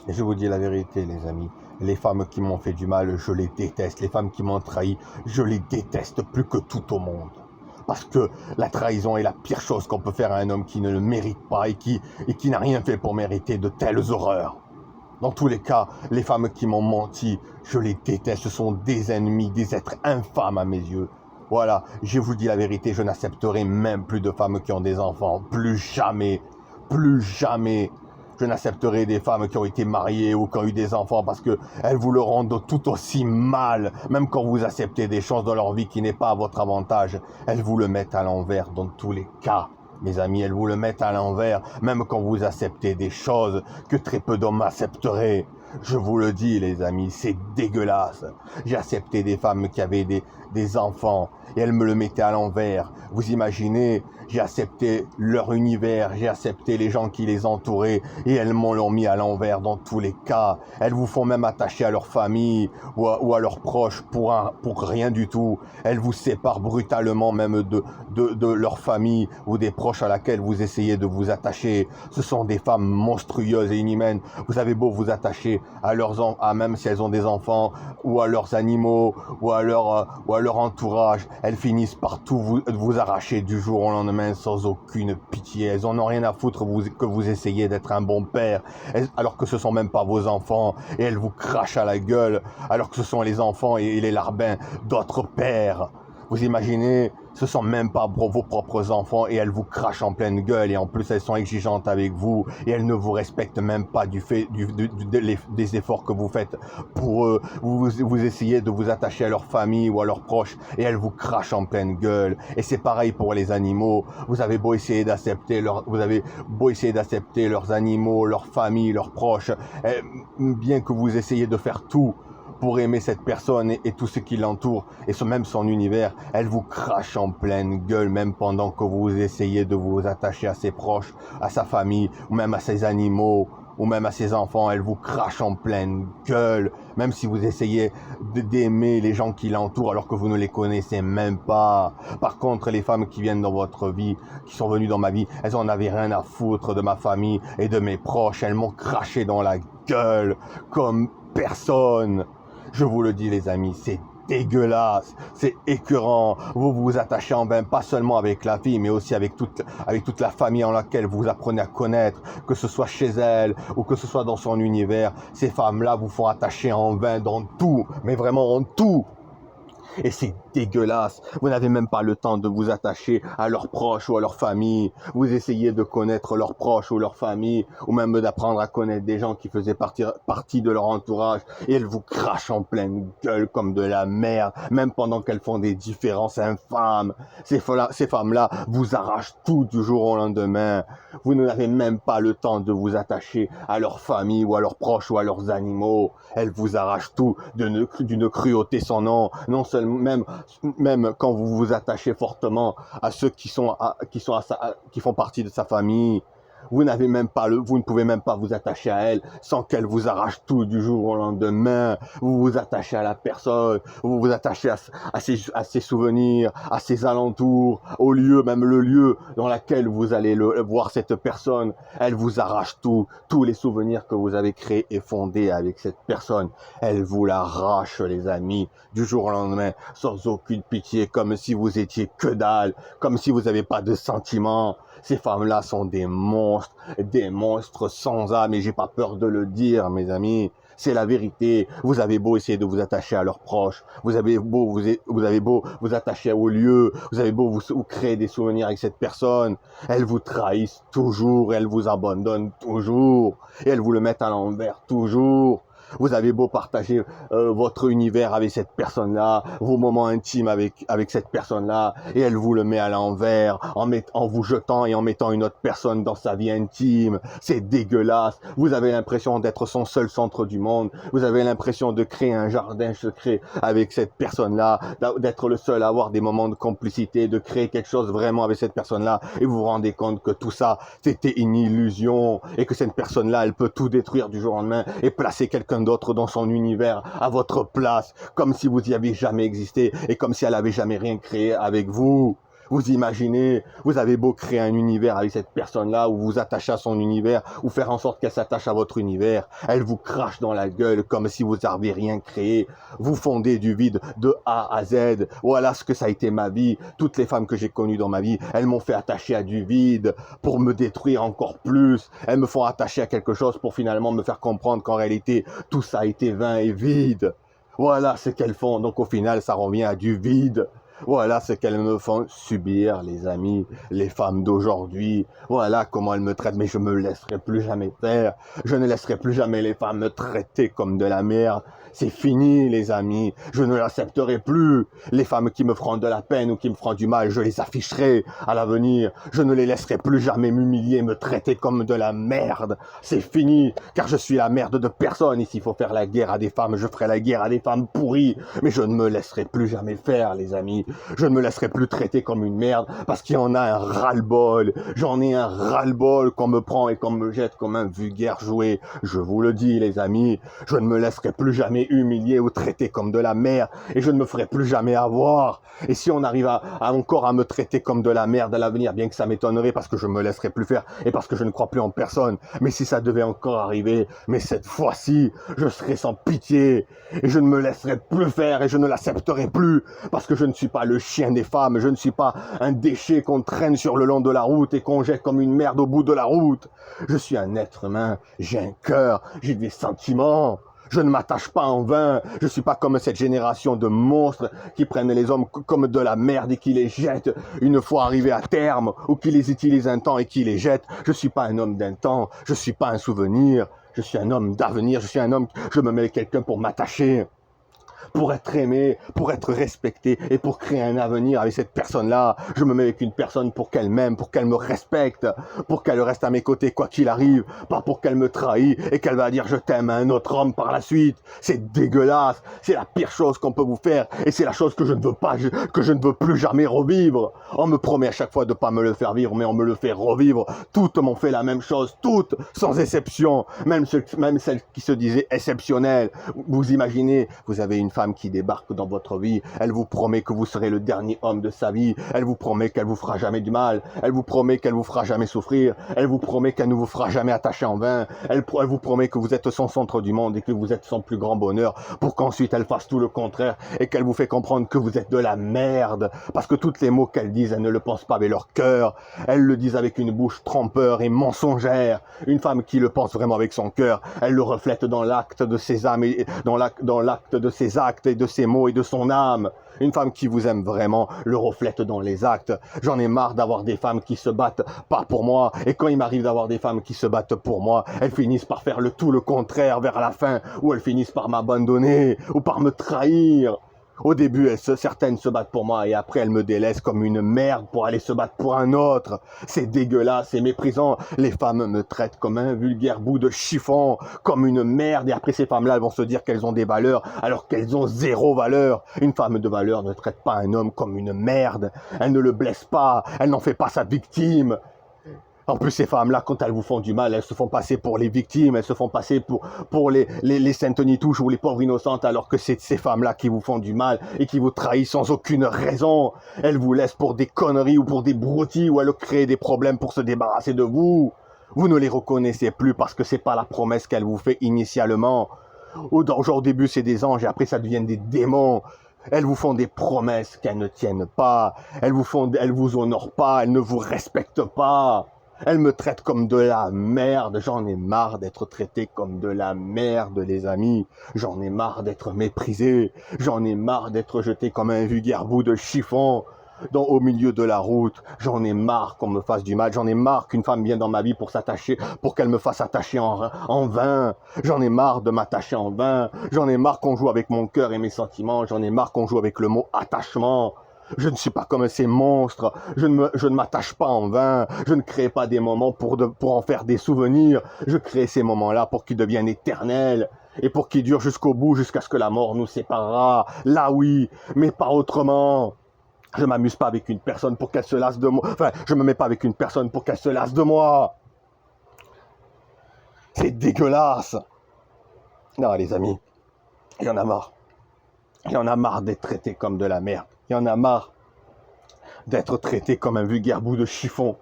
Et je vous dis la vérité, les amis. Les femmes qui m'ont fait du mal, je les déteste. Les femmes qui m'ont trahi, je les déteste plus que tout au monde. Parce que la trahison est la pire chose qu'on peut faire à un homme qui ne le mérite pas et qui n'a rien fait pour mériter de telles horreurs. Dans tous les cas, les femmes qui m'ont menti, je les déteste. Ce sont des ennemis, des êtres infâmes à mes yeux. Voilà, je vous dis la vérité, je n'accepterai même plus de femmes qui ont des enfants. Plus jamais. Plus jamais. Je n'accepterai des femmes qui ont été mariées ou qui ont eu des enfants parce qu'elles vous le rendent tout aussi mal. Même quand vous acceptez des choses dans leur vie qui n'est pas à votre avantage, elles vous le mettent à l'envers dans tous les cas. Mes amis, elles vous le mettent à l'envers, même quand vous acceptez des choses que très peu d'hommes accepteraient. Je vous le dis, les amis, c'est dégueulasse. J'ai accepté des femmes qui avaient des enfants et elles me le mettaient à l'envers. Vous imaginez, j'ai accepté leur univers, j'ai accepté les gens qui les entouraient et elles m'ont l'ont mis à l'envers dans tous les cas. Elles vous font même attacher à leur famille ou à leurs proches pour rien du tout. Elles vous séparent brutalement même de leur famille ou des proches à laquelle vous essayez de vous attacher. Ce sont des femmes monstrueuses et inhumaines. Vous avez beau vous attacher à même si elles ont des enfants ou à leurs animaux ou à leur entourage, elles finissent par tout vous arracher du jour au lendemain sans aucune pitié. Elles en ont rien à foutre que vous essayez d'être un bon père alors que ce sont même pas vos enfants et elles vous crachent à la gueule alors que ce sont les enfants et les larbins d'autres pères. Vous imaginez, ce sont même pas vos propres enfants et elles vous crachent en pleine gueule et en plus elles sont exigeantes avec vous et elles ne vous respectent même pas des efforts que vous faites pour eux. Vous essayez de vous attacher à leur famille ou à leurs proches et elles vous crachent en pleine gueule. Et c'est pareil pour les animaux. Vous avez beau essayer d'accepter leurs animaux, leur famille, leurs proches, bien que vous essayez de faire tout pour aimer cette personne et tout ce qui l'entoure et même son univers, elle vous crache en pleine gueule même pendant que vous essayez de vous attacher à ses proches, à sa famille ou même à ses animaux ou même à ses enfants. Elle vous crache en pleine gueule même si vous essayez d'aimer les gens qui l'entourent alors que vous ne les connaissez même pas. Par contre, les femmes qui viennent dans votre vie, qui sont venues dans ma vie, elles en avaient rien à foutre de ma famille et de mes proches. Elles m'ont craché dans la gueule comme personne. Je vous le dis, les amis, c'est dégueulasse, c'est écœurant. Vous vous attachez en vain, pas seulement avec la fille, mais aussi avec toute la famille en laquelle vous apprenez à connaître, que ce soit chez elle ou que ce soit dans son univers. Ces femmes-là vous font attacher en vain dans tout, mais vraiment en tout. Et c'est dégueulasse. Vous n'avez même pas le temps de vous attacher à leurs proches ou à leur famille. Vous essayez de connaître leurs proches ou leur famille, ou même d'apprendre à connaître des gens qui faisaient partie de leur entourage. Et elles vous crachent en pleine gueule comme de la merde, même pendant qu'elles font des différences infâmes. Ces femmes-là vous arrachent tout du jour au lendemain. Vous n'avez même pas le temps de vous attacher à leur famille ou à leurs proches ou à leurs animaux. Elles vous arrachent tout d'une cruauté sans nom. Non seulement même quand vous vous attachez fortement à ceux qui font partie de sa famille, vous ne pouvez même pas vous attacher à elle sans qu'elle vous arrache tout du jour au lendemain. Vous vous attachez à la personne, vous vous attachez à ses souvenirs, à ses alentours, au lieu, même le lieu dans lequel vous allez voir cette personne. Elle vous arrache tous les souvenirs que vous avez créés et fondés avec cette personne. Elle vous l'arrache, les amis, du jour au lendemain, sans aucune pitié, comme si vous étiez que dalle, comme si vous n'avez pas de sentiments. Ces femmes-là sont des monstres sans âme, et j'ai pas peur de le dire, mes amis. C'est la vérité. Vous avez beau essayer de vous attacher à leurs proches, vous avez beau vous attacher au lieu, vous avez beau vous créer des souvenirs avec cette personne, elles vous trahissent toujours, elles vous abandonnent toujours, et elles vous le mettent à l'envers toujours. Vous avez beau partager votre univers avec cette personne-là, vos moments intimes avec cette personne-là, et elle vous le met à l'envers en vous jetant et en mettant une autre personne dans sa vie intime. C'est dégueulasse. Vous avez l'impression d'être son seul centre du monde. Vous avez l'impression de créer un jardin secret avec cette personne-là, d'être le seul à avoir des moments de complicité, de créer quelque chose vraiment avec cette personne-là, et vous vous rendez compte que tout ça, c'était une illusion, et que cette personne-là, elle peut tout détruire du jour au lendemain et placer quelqu'un d'autre dans son univers à votre place, comme si vous y aviez jamais existé et comme si elle avait jamais rien créé avec vous. Vous imaginez, vous avez beau créer un univers avec cette personne-là, ou vous attacher à son univers, ou faire en sorte qu'elle s'attache à votre univers, elle vous crache dans la gueule comme si vous n'aviez rien créé. Vous fondez du vide de A à Z. Voilà ce que ça a été ma vie. Toutes les femmes que j'ai connues dans ma vie, elles m'ont fait attacher à du vide pour me détruire encore plus. Elles me font attacher à quelque chose pour finalement me faire comprendre qu'en réalité, tout ça a été vain et vide. Voilà ce qu'elles font. Donc au final, ça revient à du vide. Voilà ce qu'elles me font subir, les amis, les femmes d'aujourd'hui. Voilà comment elles me traitent, mais je me laisserai plus jamais faire. Je ne laisserai plus jamais les femmes me traiter comme de la merde. C'est fini, les amis. Je ne l'accepterai plus. Les femmes qui me feront de la peine ou qui me feront du mal, je les afficherai à l'avenir. Je ne les laisserai plus jamais m'humilier, me traiter comme de la merde. C'est fini, car je suis la merde de personne. Et s'il faut faire la guerre à des femmes, je ferai la guerre à des femmes pourries. Mais je ne me laisserai plus jamais faire, les amis. Je ne me laisserai plus traiter comme une merde, parce qu'il y en a un ras-le-bol. J'en ai un ras-le-bol qu'on me prend et qu'on me jette comme un vulgaire jouet. Je vous le dis, les amis, je ne me laisserai plus jamais humilier ou traiter comme de la merde, et je ne me ferai plus jamais avoir. Et si on arrive encore à me traiter comme de la merde à l'avenir, bien que ça m'étonnerait parce que je me laisserai plus faire et parce que je ne crois plus en personne, mais si ça devait encore arriver, mais cette fois-ci, je serai sans pitié et je ne me laisserai plus faire et je ne l'accepterai plus parce que je ne suis pas le chien des femmes, je ne suis pas un déchet qu'on traîne sur le long de la route et qu'on jette comme une merde au bout de la route. Je suis un être humain, j'ai un cœur, j'ai des sentiments. Je ne m'attache pas en vain. Je ne suis pas comme cette génération de monstres qui prennent les hommes comme de la merde et qui les jettent une fois arrivés à terme, ou qui les utilisent un temps et qui les jettent. Je ne suis pas un homme d'un temps. Je ne suis pas un souvenir. Je suis un homme d'avenir. Je suis un homme, je me mets avec quelqu'un pour m'attacher, pour être aimé, pour être respecté et pour créer un avenir avec cette personne-là. Je me mets avec une personne pour qu'elle m'aime, pour qu'elle me respecte, pour qu'elle reste à mes côtés quoi qu'il arrive, pas pour qu'elle me trahisse et qu'elle va dire je t'aime à un autre homme par la suite. C'est dégueulasse, c'est la pire chose qu'on peut vous faire et c'est la chose que je ne veux pas, que je ne veux plus jamais revivre. On me promet à chaque fois de pas me le faire vivre, mais on me le fait revivre. Toutes m'ont fait la même chose, toutes, sans exception, même celles qui se disaient exceptionnelles. Vous imaginez, vous avez une femme qui débarque dans votre vie, elle vous promet que vous serez le dernier homme de sa vie, elle vous promet qu'elle vous fera jamais du mal, elle vous promet qu'elle vous fera jamais souffrir, elle vous promet qu'elle ne vous fera jamais attacher en vain, elle vous promet que vous êtes son centre du monde et que vous êtes son plus grand bonheur, pour qu'ensuite elle fasse tout le contraire et qu'elle vous fait comprendre que vous êtes de la merde, parce que tous les mots qu'elle disent, elles ne le pensent pas avec leur cœur, elles le disent avec une bouche trompeur et mensongère. Une femme qui le pense vraiment avec son cœur, elle le reflète dans l'acte de ses âmes et dans l'acte de ses actes et de ses mots et de son âme. Une femme qui vous aime vraiment le reflète dans les actes. J'en ai marre d'avoir des femmes qui se battent pas pour moi. Et quand il m'arrive d'avoir des femmes qui se battent pour moi, elles finissent par faire tout le contraire vers la fin, ou elles finissent par m'abandonner, ou par me trahir. Au début, certaines se battent pour moi et après elles me délaissent comme une merde pour aller se battre pour un autre. C'est dégueulasse, c'est méprisant. Les femmes me traitent comme un vulgaire bout de chiffon, comme une merde. Et après ces femmes-là, elles vont se dire qu'elles ont des valeurs alors qu'elles ont zéro valeur. Une femme de valeur ne traite pas un homme comme une merde. Elle ne le blesse pas, elle n'en fait pas sa victime. En plus, ces femmes-là, quand elles vous font du mal, elles se font passer pour les victimes, elles se font passer pour les saintes nitouches ou les pauvres innocentes, alors que c'est ces femmes-là qui vous font du mal et qui vous trahissent sans aucune raison. Elles vous laissent pour des conneries ou pour des broutilles, ou elles créent des problèmes pour se débarrasser de vous. Vous ne les reconnaissez plus parce que c'est pas la promesse qu'elles vous fait initialement. Au début, c'est des anges et après, ça devient des démons. Elles vous font des promesses qu'elles ne tiennent pas. Elles vous honorent pas, elles ne vous respectent pas. Elle me traite comme de la merde. J'en ai marre d'être traité comme de la merde, les amis. J'en ai marre d'être méprisé. J'en ai marre d'être jeté comme un vulgaire bout de chiffon au milieu de la route. J'en ai marre qu'on me fasse du mal. J'en ai marre qu'une femme vienne dans ma vie pour qu'elle me fasse attacher en vain. J'en ai marre de m'attacher en vain. J'en ai marre qu'on joue avec mon cœur et mes sentiments. J'en ai marre qu'on joue avec le mot attachement. Je ne suis pas comme ces monstres, je ne m'attache pas en vain, je ne crée pas des moments pour en faire des souvenirs, je crée ces moments-là pour qu'ils deviennent éternels, et pour qu'ils durent jusqu'au bout, jusqu'à ce que la mort nous séparera, là oui, mais pas autrement. Je m'amuse pas avec une personne pour qu'elle se lasse de moi, enfin, je me mets pas avec une personne pour qu'elle se lasse de moi. C'est dégueulasse. Non, les amis, il y en a marre. Il y en a marre d'être traité comme de la merde. Il y en a marre d'être traité comme un vulgaire bout de chiffon.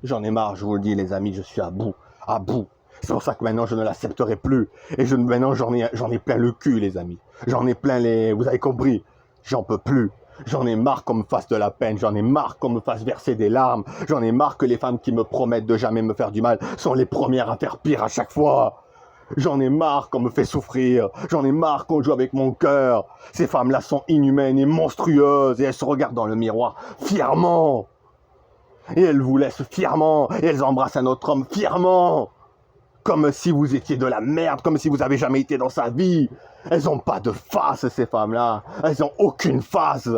J'en ai marre, je vous le dis les amis, je suis à bout, à bout. C'est pour ça que maintenant je ne l'accepterai plus. Et maintenant j'en ai plein le cul les amis. J'en ai plein les... Vous avez compris? J'en peux plus. J'en ai marre qu'on me fasse de la peine, j'en ai marre qu'on me fasse verser des larmes, j'en ai marre que les femmes qui me promettent de jamais me faire du mal sont les premières à faire pire à chaque fois. J'en ai marre qu'on me fait souffrir, j'en ai marre qu'on joue avec mon cœur. Ces femmes-là sont inhumaines et monstrueuses et elles se regardent dans le miroir fièrement. Et elles vous laissent fièrement et elles embrassent un autre homme fièrement. Comme si vous étiez de la merde, comme si vous avez jamais été dans sa vie. Elles n'ont pas de face, ces femmes-là. Elles n'ont aucune face.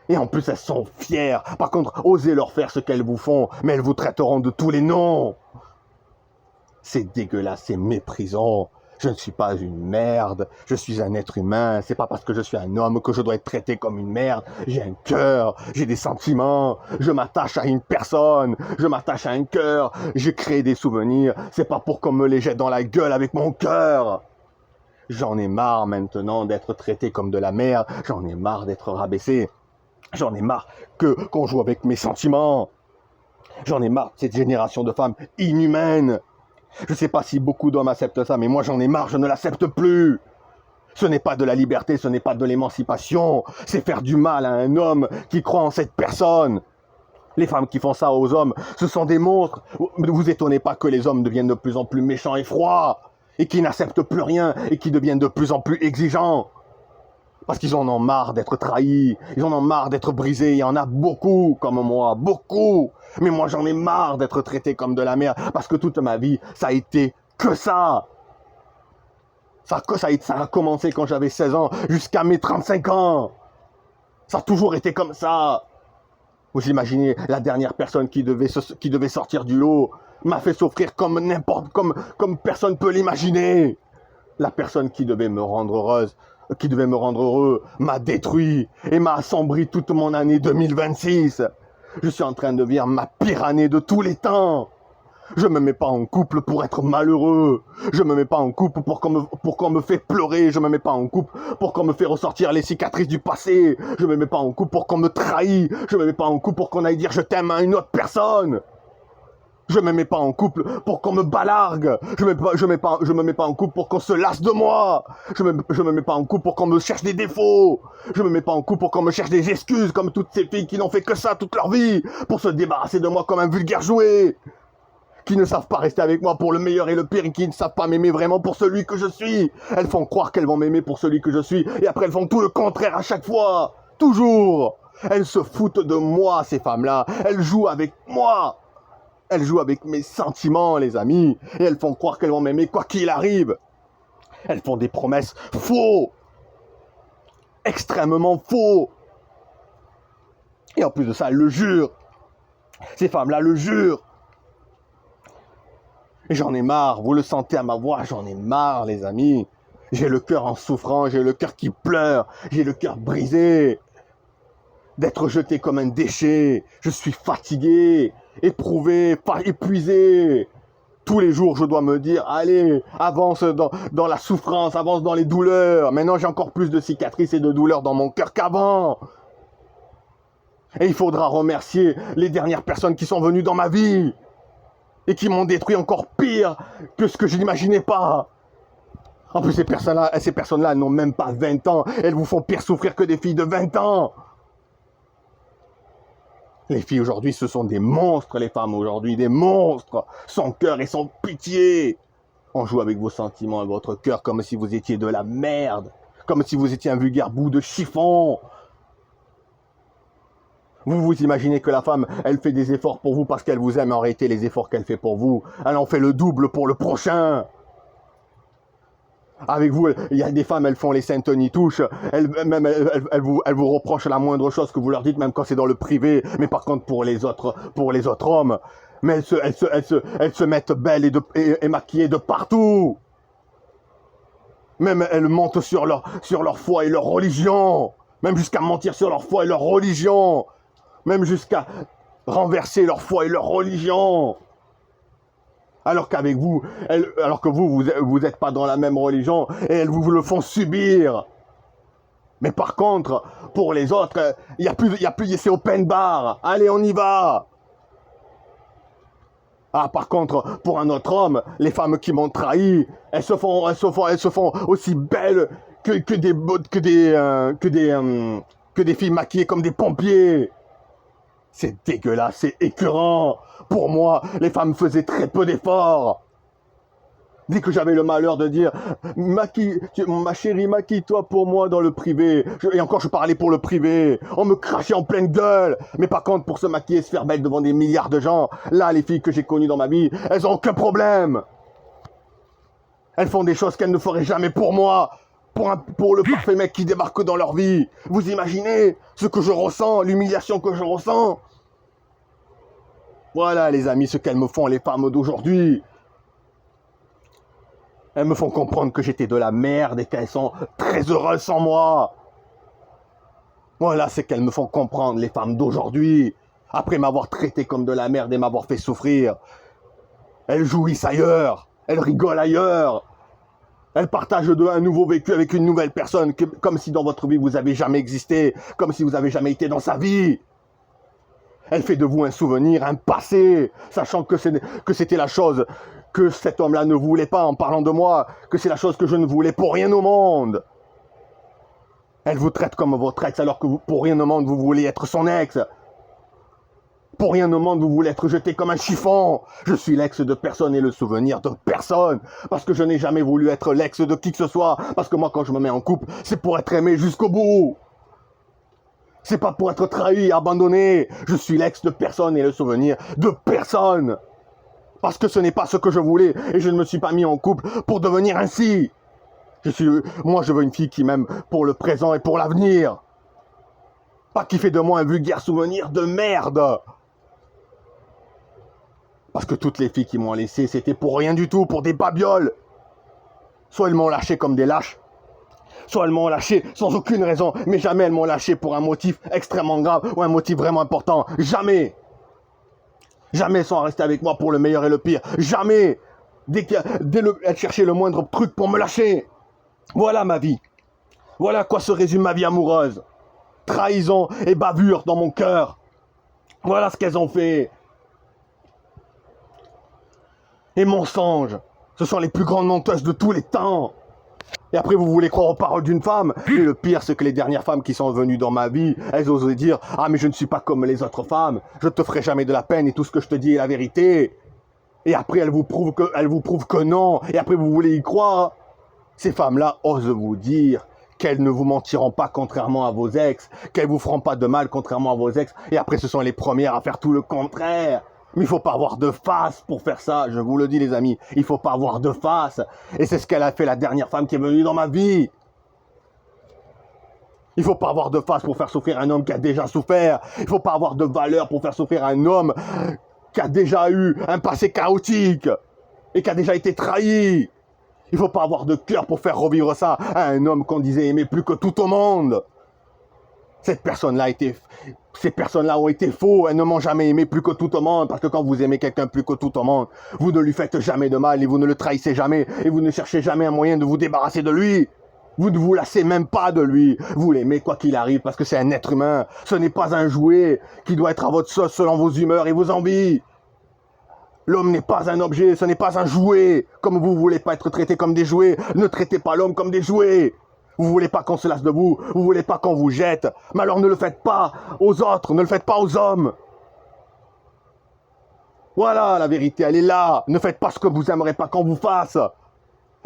Et en plus, elles sont fières. Par contre, osez leur faire ce qu'elles vous font, mais elles vous traiteront de tous les noms. C'est dégueulasse, c'est méprisant. Je ne suis pas une merde, je suis un être humain. C'est pas parce que je suis un homme que je dois être traité comme une merde. J'ai un cœur, j'ai des sentiments, je m'attache à une personne, je m'attache à un cœur, je crée des souvenirs. C'est pas pour qu'on me les jette dans la gueule avec mon cœur. J'en ai marre maintenant d'être traité comme de la merde, j'en ai marre d'être rabaissé. J'en ai marre qu'on joue avec mes sentiments. J'en ai marre de cette génération de femmes inhumaines. Je ne sais pas si beaucoup d'hommes acceptent ça, mais moi j'en ai marre, je ne l'accepte plus. Ce n'est pas de la liberté, ce n'est pas de l'émancipation. C'est faire du mal à un homme qui croit en cette personne. Les femmes qui font ça aux hommes, ce sont des monstres. Ne vous étonnez pas que les hommes deviennent de plus en plus méchants et froids, et qui n'acceptent plus rien, et qui deviennent de plus en plus exigeants. Parce qu'ils en ont marre d'être trahis, ils en ont marre d'être brisés, il y en a beaucoup comme moi, beaucoup. Mais moi j'en ai marre d'être traité comme de la merde, parce que toute ma vie, ça a été que ça. Ça a commencé quand j'avais 16 ans, jusqu'à mes 35 ans. Ça a toujours été comme ça. Vous imaginez, la dernière personne qui devait sortir du lot m'a fait souffrir comme personne peut l'imaginer. La personne qui devait me rendre heureuse, qui devait me rendre heureux, m'a détruit et m'a assombri toute mon année 2026. Je suis en train de vivre ma pire année de tous les temps. Je me mets pas en couple pour être malheureux. Je me mets pas en couple pour qu'on me fait pleurer. Je me mets pas en couple pour qu'on me fait ressortir les cicatrices du passé. Je me mets pas en couple pour qu'on me trahit. Je me mets pas en couple pour qu'on aille dire je t'aime à une autre personne. Je me mets pas en couple pour qu'on me balargue. Je me mets pas en couple pour qu'on se lasse de moi. Je me mets pas en couple pour qu'on me cherche des défauts. Je me mets pas en couple pour qu'on me cherche des excuses comme toutes ces filles qui n'ont fait que ça toute leur vie pour se débarrasser de moi comme un vulgaire jouet. Qui ne savent pas rester avec moi pour le meilleur et le pire et qui ne savent pas m'aimer vraiment pour celui que je suis. Elles font croire qu'elles vont m'aimer pour celui que je suis et après elles font tout le contraire à chaque fois. Toujours. Elles se foutent de moi, ces femmes-là. Elles jouent avec moi. Elles jouent avec mes sentiments, les amis. Et elles font croire qu'elles vont m'aimer quoi qu'il arrive. Elles font des promesses faux. Extrêmement faux. Et en plus de ça, elles le jurent. Ces femmes-là le jurent. Et j'en ai marre, vous le sentez à ma voix, j'en ai marre les amis. J'ai le cœur en souffrant, j'ai le cœur qui pleure, j'ai le cœur brisé. D'être jeté comme un déchet, je suis fatigué, éprouvé, épuisé. Tous les jours, je dois me dire, allez, avance dans la souffrance, avance dans les douleurs. Maintenant, j'ai encore plus de cicatrices et de douleurs dans mon cœur qu'avant. Et il faudra remercier les dernières personnes qui sont venues dans ma vie. Et qui m'ont détruit encore pire que ce que je n'imaginais pas. En plus, ces personnes-là n'ont même pas 20 ans. Elles vous font pire souffrir que des filles de 20 ans. Les filles aujourd'hui, ce sont des monstres, les femmes aujourd'hui, des monstres. Sans cœur et sans pitié. On joue avec vos sentiments et votre cœur comme si vous étiez de la merde. Comme si vous étiez un vulgaire bout de chiffon. Vous vous imaginez que la femme, elle fait des efforts pour vous parce qu'elle vous aime. En réalité, les efforts qu'elle fait pour vous, elle en fait le double pour le prochain. Avec vous, il y a des femmes, elles font les saintes nitouches. Elles vous reprochent la moindre chose que vous leur dites, même quand c'est dans le privé. Mais par contre, pour les autres hommes, mais elles se mettent belles et maquillées de partout. Même elles mentent sur leur foi et leur religion. Même jusqu'à mentir sur leur foi et leur religion. Même jusqu'à renverser leur foi et leur religion. Alors qu'avec vous, vous n'êtes pas dans la même religion et elles vous le font subir. Mais par contre, pour les autres, c'est open bar. Allez, on y va. Ah, par contre, pour un autre homme, les femmes qui m'ont trahi, elles se font aussi belles que des filles maquillées comme des pompiers. C'est dégueulasse, c'est écœurant. Pour moi, les femmes faisaient très peu d'efforts. Dès que j'avais le malheur de dire ma chérie, maquille-toi pour moi dans le privé. Et encore, je parlais pour le privé. On me crachait en pleine gueule. Mais par contre, pour se maquiller, se faire belle devant des milliards de gens, là, les filles que j'ai connues dans ma vie, elles ont aucun problème. Elles font des choses qu'elles ne feraient jamais pour moi. Pour le parfait mec qui débarque dans leur vie. Vous imaginez ce que je ressens, l'humiliation que je ressens? Voilà, les amis, ce qu'elles me font, les femmes d'aujourd'hui. Elles me font comprendre que j'étais de la merde et qu'elles sont très heureuses sans moi. Voilà ce qu'elles me font comprendre, les femmes d'aujourd'hui. Après m'avoir traité comme de la merde et m'avoir fait souffrir. Elles jouissent ailleurs. Elles rigolent ailleurs. Elles partagent un nouveau vécu avec une nouvelle personne, comme si dans votre vie vous avez jamais existé, comme si vous avez jamais été dans sa vie. Elle fait de vous un souvenir, un passé, sachant que c'était la chose que cet homme-là ne voulait pas en parlant de moi, que c'est la chose que je ne voulais pour rien au monde. Elle vous traite comme votre ex alors que pour rien au monde vous voulez être son ex. Pour rien au monde vous voulez être jeté comme un chiffon. Je suis l'ex de personne et le souvenir de personne. Parce que je n'ai jamais voulu être l'ex de qui que ce soit. Parce que moi quand je me mets en couple, c'est pour être aimé jusqu'au bout. C'est pas pour être trahi, abandonné. Je suis l'ex de personne et le souvenir de personne. Parce que ce n'est pas ce que je voulais. Et je ne me suis pas mis en couple pour devenir ainsi. Moi, je veux une fille qui m'aime pour le présent et pour l'avenir. Pas qui fait de moi un vulgaire souvenir de merde. Parce que toutes les filles qui m'ont laissé, c'était pour rien du tout, pour des babioles. Soit elles m'ont lâché comme des lâches. Soit elles m'ont lâché sans aucune raison. Mais jamais elles m'ont lâché pour un motif extrêmement grave ou un motif vraiment important. Jamais. Jamais elles sont restées avec moi pour le meilleur et le pire. Jamais. Elles cherchaient le moindre truc pour me lâcher. Voilà ma vie. Voilà à quoi se résume ma vie amoureuse. Trahison et bavure dans mon cœur. Voilà ce qu'elles ont fait. Et mensonges. Ce sont les plus grandes menteuses de tous les temps. Et après, vous voulez croire aux paroles d'une femme. Et le pire, c'est que les dernières femmes qui sont venues dans ma vie, elles osaient dire « Ah, mais je ne suis pas comme les autres femmes. Je ne te ferai jamais de la peine et tout ce que je te dis est la vérité. » Et après, elles vous prouvent que non. Et après, vous voulez y croire. Ces femmes-là osent vous dire qu'elles ne vous mentiront pas contrairement à vos ex, qu'elles vous feront pas de mal contrairement à vos ex. Et après, ce sont les premières à faire tout le contraire. Mais il faut pas avoir de face pour faire ça, je vous le dis les amis, il faut pas avoir de face. Et c'est ce qu'elle a fait la dernière femme qui est venue dans ma vie. Il faut pas avoir de face pour faire souffrir un homme qui a déjà souffert. Il faut pas avoir de valeur pour faire souffrir un homme qui a déjà eu un passé chaotique et qui a déjà été trahi. Il faut pas avoir de cœur pour faire revivre ça à un homme qu'on disait aimer plus que tout au monde. Ces personnes-là ont été faux. Elles ne m'ont jamais aimé plus que tout au monde. Parce que quand vous aimez quelqu'un plus que tout au monde, vous ne lui faites jamais de mal et vous ne le trahissez jamais. Et vous ne cherchez jamais un moyen de vous débarrasser de lui. Vous ne vous lassez même pas de lui. Vous l'aimez quoi qu'il arrive parce que c'est un être humain. Ce n'est pas un jouet qui doit être à votre sauce selon vos humeurs et vos envies. L'homme n'est pas un objet, ce n'est pas un jouet. Comme vous voulez pas être traité comme des jouets, ne traitez pas l'homme comme des jouets. Vous voulez pas qu'on se lasse de vous, vous voulez pas qu'on vous jette. Mais alors ne le faites pas aux autres, ne le faites pas aux hommes. Voilà, la vérité, elle est là. Ne faites pas ce que vous aimerez pas qu'on vous fasse.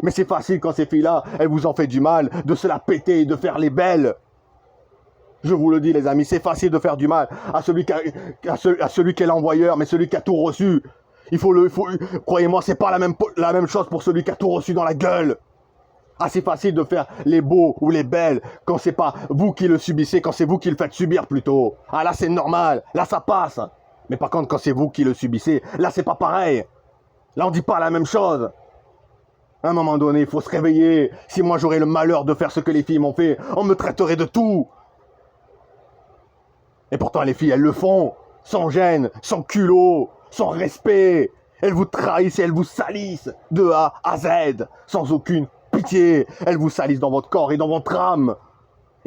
Mais c'est facile quand ces filles-là, elles vous ont fait du mal, de se la péter et de faire les belles. Je vous le dis les amis, c'est facile de faire du mal à celui qui est l'envoyeur, mais celui qui a tout reçu. Croyez-moi, c'est pas la même chose pour celui qui a tout reçu dans la gueule. Ah, c'est facile de faire les beaux ou les belles quand c'est pas vous qui le subissez, quand c'est vous qui le faites subir plutôt. Ah, là, c'est normal. Là, ça passe. Mais par contre, quand c'est vous qui le subissez, là, c'est pas pareil. Là, on dit pas la même chose. À un moment donné, il faut se réveiller. Si moi, j'aurais le malheur de faire ce que les filles m'ont fait, on me traiterait de tout. Et pourtant, les filles, elles le font. Sans gêne, sans culot, sans respect. Elles vous trahissent et elles vous salissent de A à Z, sans aucune pitié. Elles vous salissent dans votre corps et dans votre âme.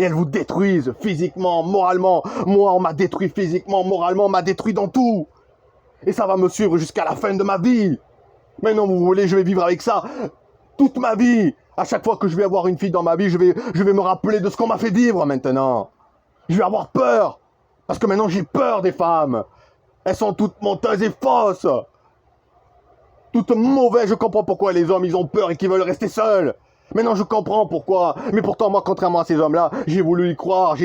Et elles vous détruisent physiquement, moralement. Moi, on m'a détruit physiquement, moralement, on m'a détruit dans tout. Et ça va me suivre jusqu'à la fin de ma vie. Maintenant, vous voulez, je vais vivre avec ça toute ma vie. À chaque fois que je vais avoir une fille dans ma vie, je vais me rappeler de ce qu'on m'a fait vivre maintenant. Je vais avoir peur. Parce que maintenant, j'ai peur des femmes. Elles sont toutes menteuses et fausses. Toutes mauvaises. Je comprends pourquoi les hommes, ils ont peur et qu'ils veulent rester seuls. Maintenant, je comprends pourquoi. Mais pourtant, moi, contrairement à ces hommes-là, j'ai voulu y croire.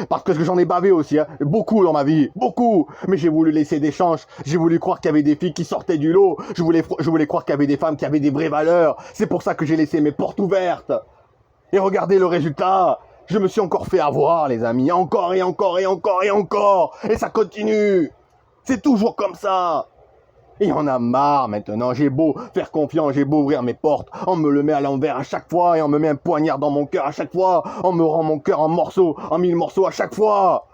Parce que j'en ai bavé aussi. Hein. Beaucoup dans ma vie. Beaucoup. Mais j'ai voulu laisser des chances. J'ai voulu croire qu'il y avait des filles qui sortaient du lot. Je voulais croire qu'il y avait des femmes qui avaient des vraies valeurs. C'est pour ça que j'ai laissé mes portes ouvertes. Et regardez le résultat. Je me suis encore fait avoir, les amis. Encore et encore et encore et encore. Et ça continue. C'est toujours comme ça. Et on a marre maintenant, j'ai beau faire confiance, j'ai beau ouvrir mes portes, on me le met à l'envers à chaque fois et on me met un poignard dans mon cœur à chaque fois, on me rend mon cœur en morceaux, en mille morceaux à chaque fois.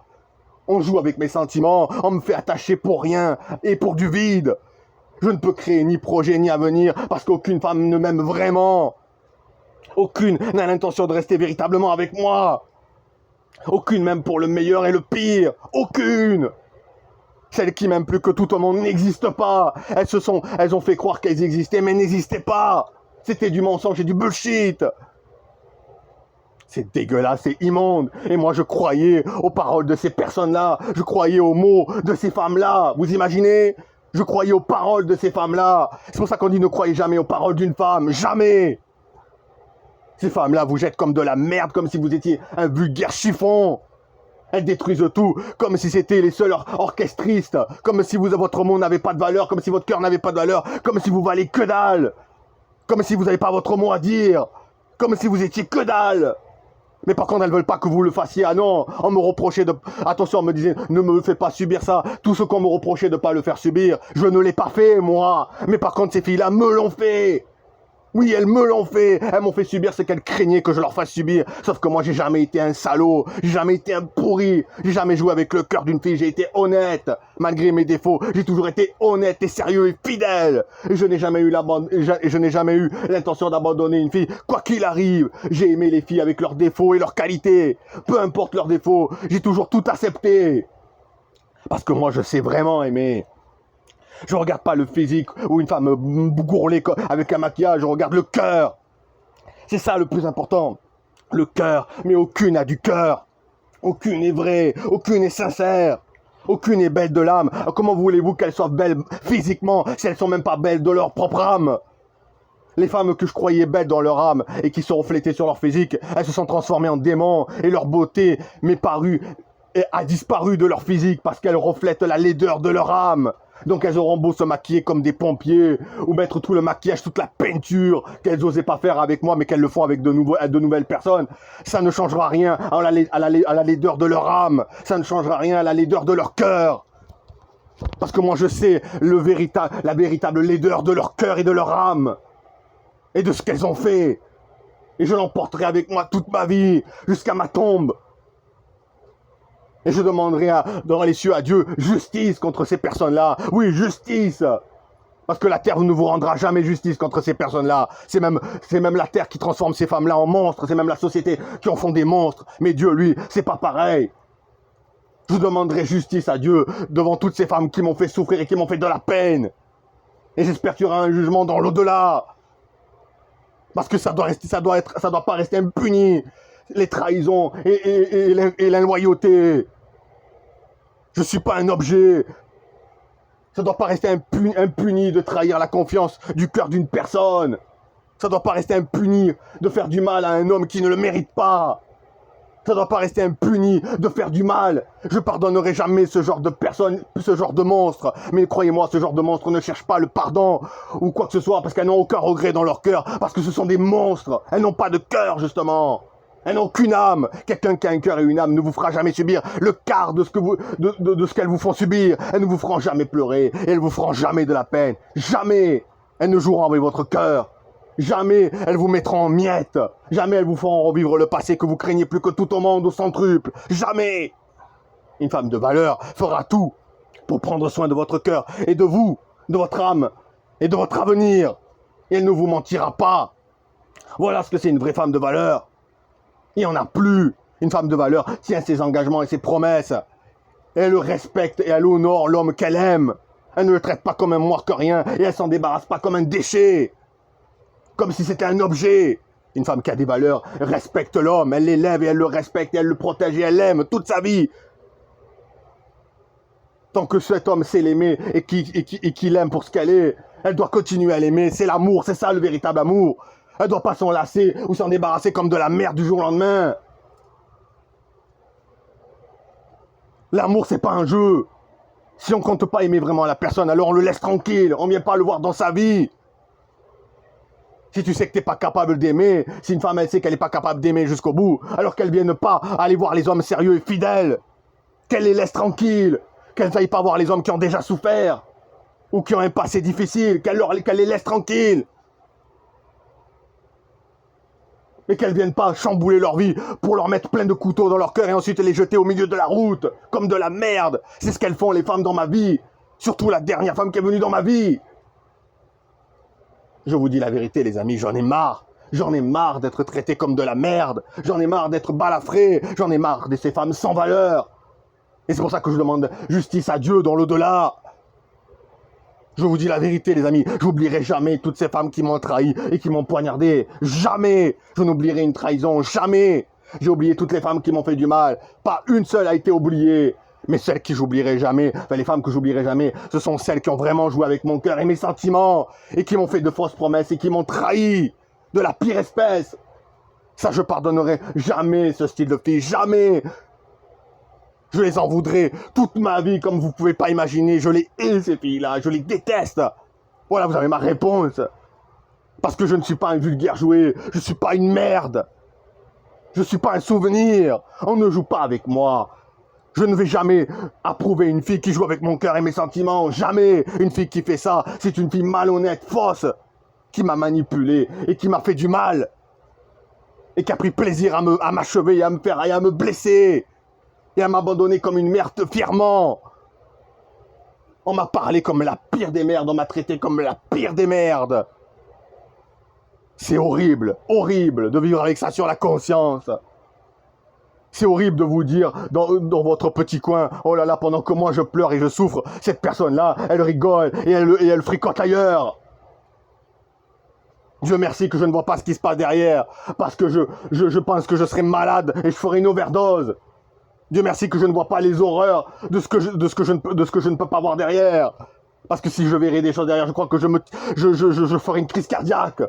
On joue avec mes sentiments, on me fait attacher pour rien et pour du vide. Je ne peux créer ni projet ni avenir parce qu'aucune femme ne m'aime vraiment. Aucune n'a l'intention de rester véritablement avec moi. Aucune même pour le meilleur et le pire. Aucune. Celles qui m'aiment plus que tout au monde n'existent pas. Elles ont fait croire qu'elles existaient, mais n'existaient pas. C'était du mensonge et du bullshit. C'est dégueulasse, c'est immonde. Et moi, je croyais aux paroles de ces personnes-là. Je croyais aux mots de ces femmes-là. Vous imaginez? Je croyais aux paroles de ces femmes-là. C'est pour ça qu'on dit ne croyez jamais aux paroles d'une femme. Jamais. Ces femmes-là vous jettent comme de la merde, comme si vous étiez un vulgaire chiffon. Elles détruisent tout, comme si c'était les seuls orchestristes, comme si votre mot n'avait pas de valeur, comme si votre cœur n'avait pas de valeur, comme si vous valez que dalle, comme si vous n'avez pas votre mot à dire, comme si vous étiez que dalle. Mais par contre, elles veulent pas que vous le fassiez. Ah non, on me reprochait de... Attention, on me disait, ne me fais pas subir ça. Tout ce qu'on me reprochait de pas le faire subir, je ne l'ai pas fait, moi. Mais par contre, ces filles-là me l'ont fait. Oui, elles me l'ont fait. Elles m'ont fait subir ce qu'elles craignaient que je leur fasse subir. Sauf que moi, j'ai jamais été un salaud. J'ai jamais été un pourri. J'ai jamais joué avec le cœur d'une fille. J'ai été honnête. Malgré mes défauts, j'ai toujours été honnête et sérieux et fidèle. Et je n'ai jamais eu l'intention d'abandonner une fille. Quoi qu'il arrive, j'ai aimé les filles avec leurs défauts et leurs qualités. Peu importe leurs défauts, j'ai toujours tout accepté. Parce que moi, je sais vraiment aimer. Je regarde pas le physique ou une femme gourlée avec un maquillage, je regarde le cœur. C'est ça le plus important. Le cœur, mais aucune a du cœur. Aucune est vraie, aucune est sincère. Aucune est belle de l'âme. Comment voulez-vous qu'elles soient belles physiquement si elles sont même pas belles de leur propre âme? Les femmes que je croyais belles dans leur âme et qui se reflétaient sur leur physique, elles se sont transformées en démons et leur beauté a disparu de leur physique parce qu'elles reflètent la laideur de leur âme. Donc elles auront beau se maquiller comme des pompiers ou mettre tout le maquillage, toute la peinture qu'elles n'osaient pas faire avec moi mais qu'elles le font avec de nouvelles personnes. Ça ne changera rien à la laideur de leur âme. Ça ne changera rien à la laideur de leur cœur. Parce que moi je sais la véritable laideur de leur cœur et de leur âme. Et de ce qu'elles ont fait. Et je l'emporterai avec moi toute ma vie, jusqu'à ma tombe. Et je demanderai dans les cieux à Dieu justice contre ces personnes-là. Oui, justice. Parce que la terre ne vous rendra jamais justice contre ces personnes-là. C'est même la terre qui transforme ces femmes-là en monstres. C'est même la société qui en font des monstres. Mais Dieu, lui, c'est pas pareil. Je demanderai justice à Dieu devant toutes ces femmes qui m'ont fait souffrir et qui m'ont fait de la peine. Et j'espère qu'il y aura un jugement dans l'au-delà. Parce que ça doit pas rester impuni. Les trahisons et l'inloyauté. Je suis pas un objet. Ça doit pas rester impuni de trahir la confiance du cœur d'une personne. Ça doit pas rester impuni de faire du mal à un homme qui ne le mérite pas. Ça doit pas rester impuni de faire du mal. Je pardonnerai jamais ce genre de personne, ce genre de monstre. Mais croyez-moi, ce genre de monstre ne cherche pas le pardon ou quoi que ce soit parce qu'elles n'ont aucun regret dans leur cœur. Parce que ce sont des monstres. Elles n'ont pas de cœur, justement. Elles n'ont qu'une âme. Quelqu'un qui a un cœur et une âme ne vous fera jamais subir le quart de ce qu'elles vous font subir. Elles ne vous feront jamais pleurer. Et elles vous feront jamais de la peine. Jamais. Elles ne joueront avec votre cœur. Jamais elles vous mettront en miettes. Jamais elles vous feront revivre le passé que vous craignez plus que tout au monde au centruple. Jamais. Une femme de valeur fera tout pour prendre soin de votre cœur et de vous, de votre âme et de votre avenir. Et elle ne vous mentira pas. Voilà ce que c'est une vraie femme de valeur. Il n'y en a plus. Une femme de valeur tient ses engagements et ses promesses. Elle respecte et elle honore l'homme qu'elle aime. Elle ne le traite pas comme un moins que rien et elle s'en débarrasse pas comme un déchet. Comme si c'était un objet. Une femme qui a des valeurs respecte l'homme, elle l'élève et elle le respecte et elle le protège et elle l'aime toute sa vie. Tant que cet homme sait l'aimer et qu'il l'aime pour ce qu'elle est, elle doit continuer à l'aimer. C'est l'amour, c'est ça le véritable amour. Elle ne doit pas s'en lasser ou s'en débarrasser comme de la merde du jour au lendemain. L'amour, c'est pas un jeu. Si on compte pas aimer vraiment la personne, alors on le laisse tranquille. On ne vient pas le voir dans sa vie. Si tu sais que tu n'es pas capable d'aimer, si une femme elle sait qu'elle n'est pas capable d'aimer jusqu'au bout, alors qu'elle ne vienne pas aller voir les hommes sérieux et fidèles, qu'elle les laisse tranquilles, qu'elle ne aille pas voir les hommes qui ont déjà souffert, ou qui ont un passé difficile, qu'elle les laisse tranquilles. Et qu'elles ne viennent pas chambouler leur vie pour leur mettre plein de couteaux dans leur cœur et ensuite les jeter au milieu de la route, comme de la merde. C'est ce qu'elles font les femmes dans ma vie, surtout la dernière femme qui est venue dans ma vie. Je vous dis la vérité les amis, j'en ai marre. J'en ai marre d'être traité comme de la merde. J'en ai marre d'être balafré. J'en ai marre de ces femmes sans valeur. Et c'est pour ça que je demande justice à Dieu dans l'au-delà. Je vous dis la vérité les amis, j'oublierai jamais toutes ces femmes qui m'ont trahi et qui m'ont poignardé. Jamais. Je n'oublierai une trahison, jamais. J'ai oublié toutes les femmes qui m'ont fait du mal. Pas une seule a été oubliée. Mais celles que j'oublierai jamais, enfin les femmes que j'oublierai jamais, ce sont celles qui ont vraiment joué avec mon cœur et mes sentiments, et qui m'ont fait de fausses promesses et qui m'ont trahi de la pire espèce. Ça, je pardonnerai jamais ce style de fille, jamais. Je les en voudrais toute ma vie, comme vous ne pouvez pas imaginer. Je les hais, ces filles-là, je les déteste. Voilà, vous avez ma réponse. Parce que je ne suis pas un vulgaire jouet, je ne suis pas une merde. Je ne suis pas un souvenir. On ne joue pas avec moi. Je ne vais jamais approuver une fille qui joue avec mon cœur et mes sentiments. Jamais. Une fille qui fait ça, c'est une fille malhonnête, fausse, qui m'a manipulé et qui m'a fait du mal. Et qui a pris plaisir à m'achever et à me blesser. Et à m'abandonner comme une merde fièrement. On m'a parlé comme la pire des merdes, on m'a traité comme la pire des merdes. C'est horrible, horrible de vivre avec ça sur la conscience. C'est horrible de vous dire dans votre petit coin, oh là là, pendant que moi je pleure et je souffre, cette personne-là, elle rigole et elle fricote ailleurs. Dieu merci que je ne vois pas ce qui se passe derrière, parce que je pense que je serai malade et je ferai une overdose. Dieu merci que je ne vois pas les horreurs de ce que je ne peux pas voir derrière. Parce que si je verrais des choses derrière, je crois que je ferais une crise cardiaque.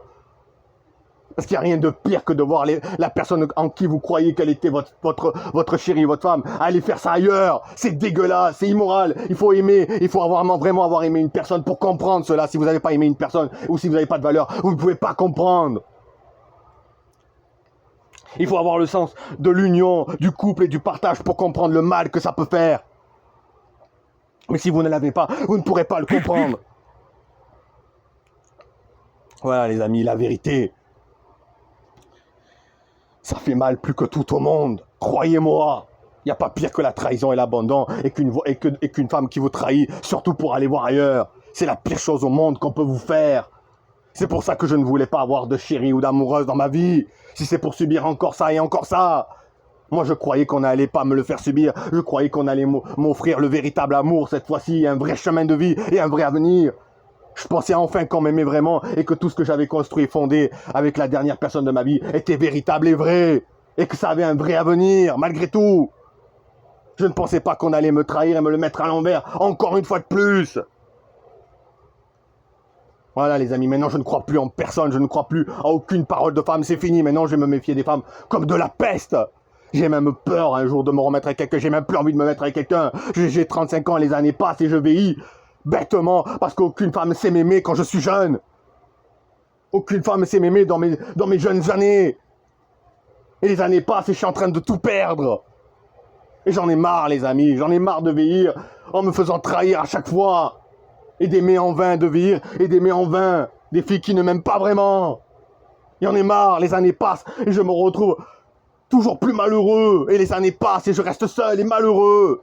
Parce qu'il n'y a rien de pire que de voir la personne en qui vous croyez qu'elle était votre chérie, votre femme, aller faire ça ailleurs. C'est dégueulasse, c'est immoral. Il faut aimer, il faut vraiment avoir aimé une personne pour comprendre cela. Si vous n'avez pas aimé une personne ou si vous n'avez pas de valeur, vous ne pouvez pas comprendre. Il faut avoir le sens de l'union, du couple et du partage pour comprendre le mal que ça peut faire. Mais si vous ne l'avez pas, vous ne pourrez pas le comprendre. Voilà les amis, la vérité. Ça fait mal plus que tout au monde. Croyez-moi. Il n'y a pas pire que la trahison et l'abandon et qu'une femme qui vous trahit, surtout pour aller voir ailleurs. C'est la pire chose au monde qu'on peut vous faire. C'est pour ça que je ne voulais pas avoir de chérie ou d'amoureuse dans ma vie. Si c'est pour subir encore ça et encore ça. Moi, je croyais qu'on n'allait pas me le faire subir. Je croyais qu'on allait m'offrir le véritable amour cette fois-ci, un vrai chemin de vie et un vrai avenir. Je pensais enfin qu'on m'aimait vraiment et que tout ce que j'avais construit et fondé avec la dernière personne de ma vie était véritable et vrai. Et que ça avait un vrai avenir, malgré tout. Je ne pensais pas qu'on allait me trahir et me le mettre à l'envers, encore une fois de plus. Voilà les amis, maintenant je ne crois plus en personne, je ne crois plus à aucune parole de femme, c'est fini. Maintenant je vais me méfier des femmes comme de la peste. J'ai même peur un jour de me remettre avec quelqu'un, j'ai même plus envie de me mettre avec quelqu'un. J'ai 35 ans, les années passent et je vieillis. Bêtement, parce qu'aucune femme sait m'aimer quand je suis jeune. Aucune femme sait m'aimer dans mes jeunes années. Et les années passent et je suis en train de tout perdre. Et j'en ai marre les amis, j'en ai marre de vieillir en me faisant trahir à chaque fois. Et d'aimer en vain, de vieillir et d'aimer en vain. Des filles qui ne m'aiment pas vraiment. J'en ai marre, les années passent et je me retrouve toujours plus malheureux. Et les années passent et je reste seul et malheureux.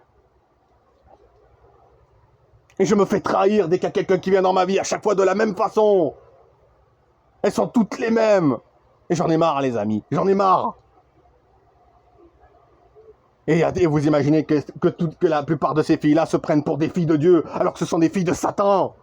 Et je me fais trahir dès qu'il y a quelqu'un qui vient dans ma vie, à chaque fois de la même façon. Elles sont toutes les mêmes. Et j'en ai marre les amis, j'en ai marre. Et vous imaginez que la plupart de ces filles-là se prennent pour des filles de Dieu, alors que ce sont des filles de Satan.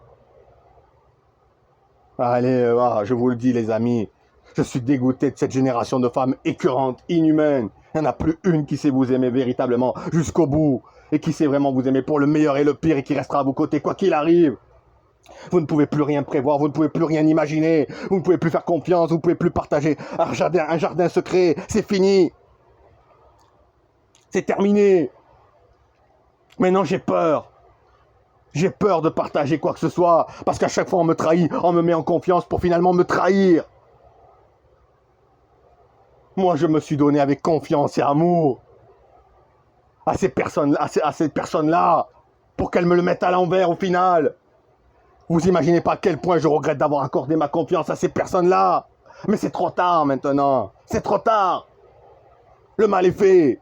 Allez, je vous le dis les amis, je suis dégoûté de cette génération de femmes écœurantes, inhumaines. Il n'y en a plus une qui sait vous aimer véritablement jusqu'au bout, et qui sait vraiment vous aimer pour le meilleur et le pire, et qui restera à vos côtés quoi qu'il arrive. Vous ne pouvez plus rien prévoir, vous ne pouvez plus rien imaginer, vous ne pouvez plus faire confiance, vous ne pouvez plus partager un jardin secret, c'est fini. C'est terminé. Maintenant j'ai peur. J'ai peur de partager quoi que ce soit, parce qu'à chaque fois on me trahit, on me met en confiance pour finalement me trahir. Moi je me suis donné avec confiance et amour à ces personnes-là, pour qu'elles me le mettent à l'envers au final. Vous imaginez pas à quel point je regrette d'avoir accordé ma confiance à ces personnes-là. Mais c'est trop tard maintenant. C'est trop tard. Le mal est fait.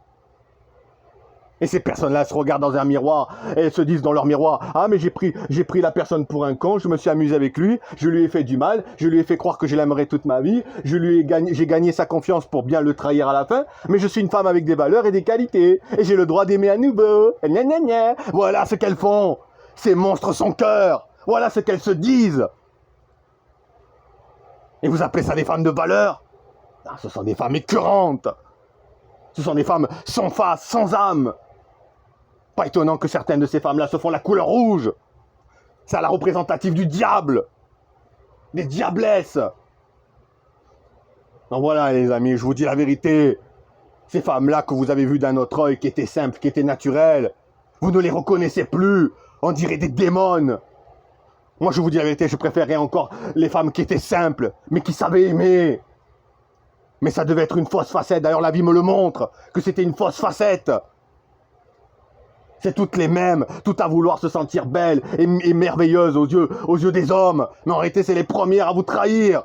Et ces personnes-là se regardent dans un miroir et elles se disent dans leur miroir: ah mais j'ai pris la personne pour un con, je me suis amusé avec lui, je lui ai fait du mal, je lui ai fait croire que je l'aimerais toute ma vie, j'ai gagné sa confiance pour bien le trahir à la fin, mais je suis une femme avec des valeurs et des qualités, et j'ai le droit d'aimer à nouveau. Et gna gna gna. Voilà ce qu'elles font. Ces monstres sans cœur. Voilà ce qu'elles se disent. Et vous appelez ça des femmes de valeur? Non, ce sont des femmes écœurantes. Ce sont des femmes sans face, sans âme. Pas étonnant que certaines de ces femmes-là se font la couleur rouge. C'est la représentative du diable. Des diablesses. Donc voilà les amis, je vous dis la vérité. Ces femmes-là que vous avez vues d'un autre œil, qui étaient simples, qui étaient naturelles, vous ne les reconnaissez plus. On dirait des démons. Moi je vous dis la vérité, je préférais encore les femmes qui étaient simples, mais qui savaient aimer. Mais ça devait être une fausse facette. D'ailleurs la vie me le montre, que c'était une fausse facette. C'est toutes les mêmes, tout à vouloir se sentir belles et merveilleuses aux yeux des hommes. Mais en réalité, c'est les premières à vous trahir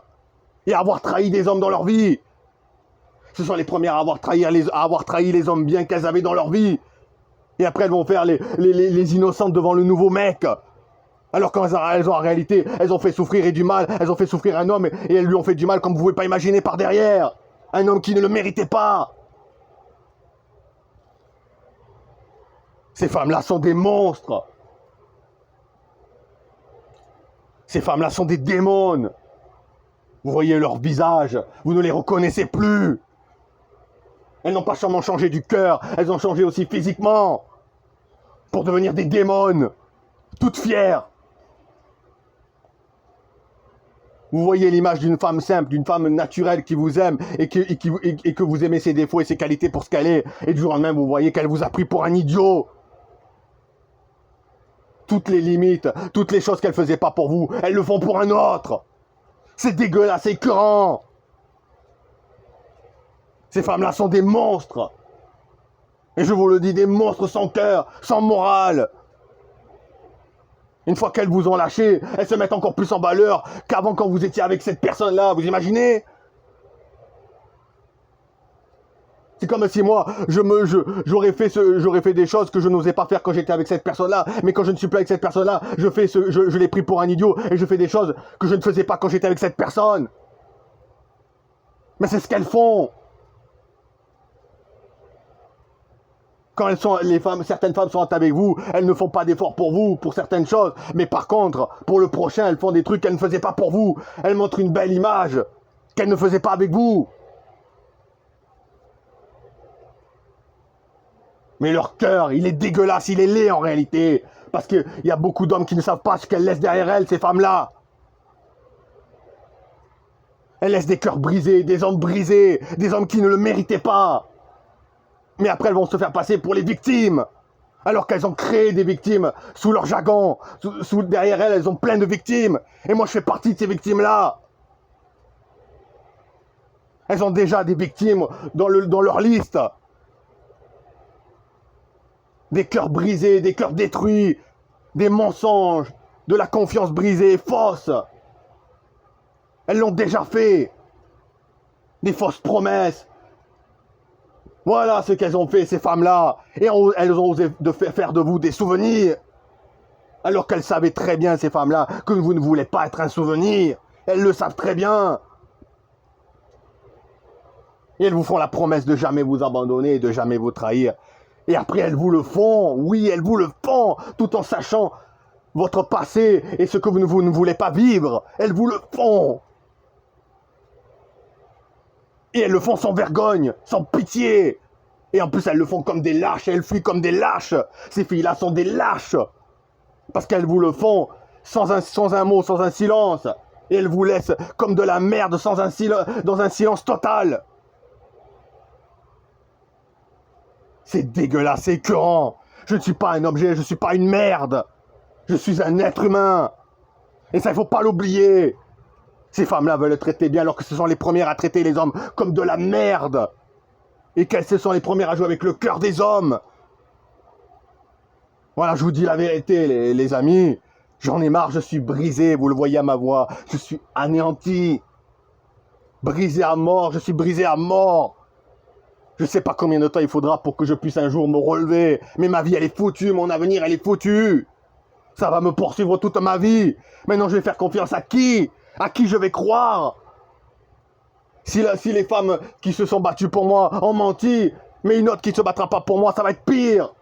et à avoir trahi des hommes dans leur vie. Ce sont les premières à avoir trahi les hommes bien qu'elles avaient dans leur vie. Et après, elles vont faire les innocentes devant le nouveau mec. Alors qu'elles ont en réalité, elles ont fait souffrir et du mal, elles ont fait souffrir un homme et elles lui ont fait du mal comme vous ne pouvez pas imaginer par derrière. Un homme qui ne le méritait pas. Ces femmes-là sont des monstres. Ces femmes-là sont des démons. Vous voyez leur visage, vous ne les reconnaissez plus. Elles n'ont pas seulement changé du cœur, elles ont changé aussi physiquement. Pour devenir des démons, toutes fières. Vous voyez l'image d'une femme simple, d'une femme naturelle qui vous aime et que vous aimez ses défauts et ses qualités pour ce qu'elle est. Et du jour au lendemain, vous voyez qu'elle vous a pris pour un idiot. Toutes les limites, toutes les choses qu'elles ne faisaient pas pour vous, elles le font pour un autre. C'est dégueulasse, c'est écœurant. Ces femmes-là sont des monstres. Et je vous le dis, des monstres sans cœur, sans morale. Une fois qu'elles vous ont lâché, elles se mettent encore plus en valeur qu'avant quand vous étiez avec cette personne-là. Vous imaginez? C'est comme si moi, j'aurais fait des choses que je n'osais pas faire quand j'étais avec cette personne-là. Mais quand je ne suis plus avec cette personne-là, je l'ai pris pour un idiot et je fais des choses que je ne faisais pas quand j'étais avec cette personne. Mais c'est ce qu'elles font. Quand certaines femmes sont avec vous, elles ne font pas d'efforts pour vous, pour certaines choses. Mais par contre, pour le prochain, elles font des trucs qu'elles ne faisaient pas pour vous. Elles montrent une belle image qu'elles ne faisaient pas avec vous. Mais leur cœur, il est dégueulasse, il est laid en réalité. Parce qu'il y a beaucoup d'hommes qui ne savent pas ce qu'elles laissent derrière elles, ces femmes-là. Elles laissent des cœurs brisés, des hommes qui ne le méritaient pas. Mais après, elles vont se faire passer pour les victimes. Alors qu'elles ont créé des victimes sous leur jargon. Derrière elles, elles ont plein de victimes. Et moi, je fais partie de ces victimes-là. Elles ont déjà des victimes dans leur liste. Des cœurs brisés, des cœurs détruits, des mensonges, de la confiance brisée, fausse. Elles l'ont déjà fait. Des fausses promesses. Voilà ce qu'elles ont fait, ces femmes-là. Et elles ont osé faire de vous des souvenirs. Alors qu'elles savaient très bien, ces femmes-là, que vous ne voulez pas être un souvenir. Elles le savent très bien. Et elles vous font la promesse de jamais vous abandonner et de jamais vous trahir. Et après, elles vous le font. Oui, elles vous le font, tout en sachant votre passé et ce que vous ne voulez pas vivre. Elles vous le font. Et elles le font sans vergogne, sans pitié. Et en plus, elles le font comme des lâches. Elles fuient comme des lâches. Ces filles-là sont des lâches. Parce qu'elles vous le font sans un mot, sans un silence. Et elles vous laissent comme de la merde dans un silence total. C'est dégueulasse, c'est écœurant. Je ne suis pas un objet, je ne suis pas une merde. Je suis un être humain. Et ça, il ne faut pas l'oublier. Ces femmes-là veulent être traitées bien alors que ce sont les premières à traiter les hommes comme de la merde. Et qu'elles ce sont les premières à jouer avec le cœur des hommes. Voilà, je vous dis la vérité, les amis. J'en ai marre, je suis brisé, vous le voyez à ma voix. Je suis anéanti. Brisé à mort, je suis brisé à mort. Je ne sais pas combien de temps il faudra pour que je puisse un jour me relever. Mais ma vie, elle est foutue, mon avenir, elle est foutue. Ça va me poursuivre toute ma vie. Maintenant, je vais faire confiance à qui? À qui je vais croire? Si les femmes qui se sont battues pour moi ont menti, mais une autre qui ne se battra pas pour moi, ça va être pire.